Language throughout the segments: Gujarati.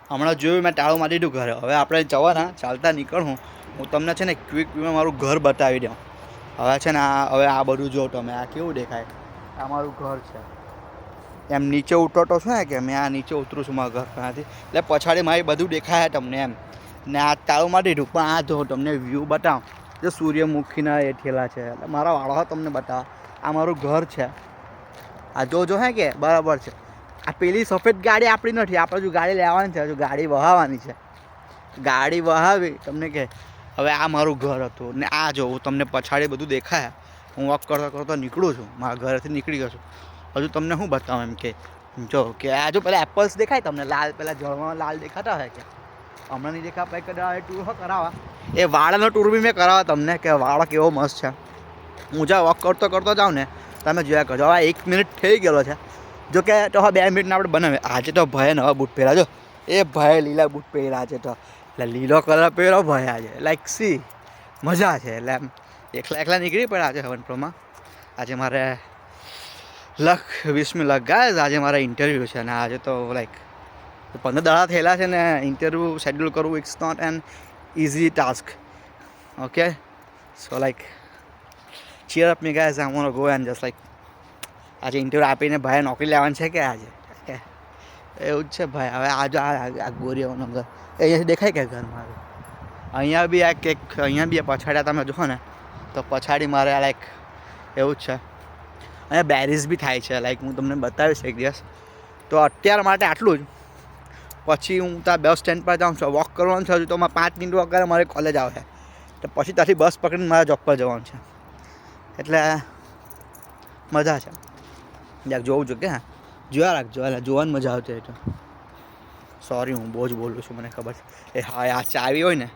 હમણાં જોયું મેં ટાળું મારી દીધું ઘરે. હવે આપણે જવાના ચાલતા નીકળું. હું તમને છે ને ક્વિક વ્યૂમાં મારું ઘર બતાવી દઉં. હવે છે ને હવે આ બધું જો તમે આ કેવું દેખાય, આ મારું ઘર છે. એમ નીચે ઉતરતો છું ને કે મેં આ નીચે ઉતરું છું મારા ઘર પાસેથી, એટલે પછાડી મારી બધું દેખાય તમને એમ. ને આ ટાળું મારી દીધું પણ આ જો તમને વ્યૂ બતાવું, જે સૂર્યમુખીના એ થયેલા છે. એટલે મારા વાળો તમને બતાવો, આ મારું ઘર છે. આ જો હે કે બરાબર છે. આ પેલી સફેદ ગાડી આપણી નથી, આપણે જો ગાડી લેવાની છે, હજુ ગાડી વહાવવાની છે. ગાડી વહાવી તમને કે હવે આ મારું ઘર હતું. ને આ જો હું તમને પછાડી બધું દેખાય, હું વોક કરતો નીકળું છું, મારા ઘરેથી નીકળી ગયો છું. હજુ તમને શું બતાવું એમ કે જો કે આ જો પેલા એપલ્સ દેખાય તમને લાલ, પેલા જળમાં લાલ દેખાતા હોય કે હમણાં નહીં દેખા આપણે કદાચ ટૂર હો કરાવવા. એ વાળનો ટૂર બી મેં કરાવવા તમને કે વાળ કેવો મસ્ત છે. હું જ્યાં વોક કરતો જાઉં ને તમે જોયા કરજો. હવે 1 મિનિટ થઈ ગયેલો છે, જો કે તો હવે 2 મિનિટના આપણે બનાવીએ. આજે તો ભાઈ નવા બૂટ પહેર્યા, જો એ ભાઈ લીલા બૂટ પહેર્યા છે. તો એટલે લીલો કલર પહેર્યો ભાઈ આજે, લાઈક સી મજા છે. એટલે એમ એકલા નીકળી પડ્યા આજે હવનપ્રોમાં. આજે મારે 20મી લખ ગાય, આજે મારા ઇન્ટરવ્યૂ છે. અને આજે તો લાઈક 15 દાડા થયેલા છે ને ઇન્ટરવ્યૂ શેડ્યુલ કરવું it's not an easy task. Okay so like cheer up me guys, I want to go and just like આજે ઇન્ટરવ્યૂ આપીને ભાઈ નોકરી લેવાની છે કે આજે એવું જ છે ભાઈ. હવે આ ગોરીઓનો ઘર અહીંયાથી દેખાય કે ઘર મારું અહીંયા બી આ કેક, અહીંયા બી પછાડ્યા તમે જુઓ ને તો પછાડી મારે લાઈક એવું જ છે. અહીંયા બેરીઝ બી થાય છે, લાઈક હું તમને બતાવીશ એક દિવસ. તો અત્યાર માટે આટલું જ. પછી હું ત્યાં બસ સ્ટેન્ડ પર જાઉં છું, વોક કરવાનું છે. હજુ તો મારે 5 મિનિટ વગર મારે કોલેજ આવે, તો પછી ત્યાંથી બસ પકડીને મારા જોબ પર જવાનું છે. એટલે મજા છે. યાર જોવું છું કે હા જોયા રાખજો, એટલે જોવાની મજા આવતી હોય તો. સોરી હું બહુ જ બોલું છું, મને ખબર છે. એ હા આ ચાવી હોય ને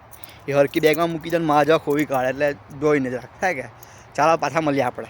એ હરકી બેગમાં મૂકી દે ને મારા જવા ખોવી કાઢે, એટલે જોઈને જ રાખ થાય કે ચાલો પાછા મળીએ આપણે.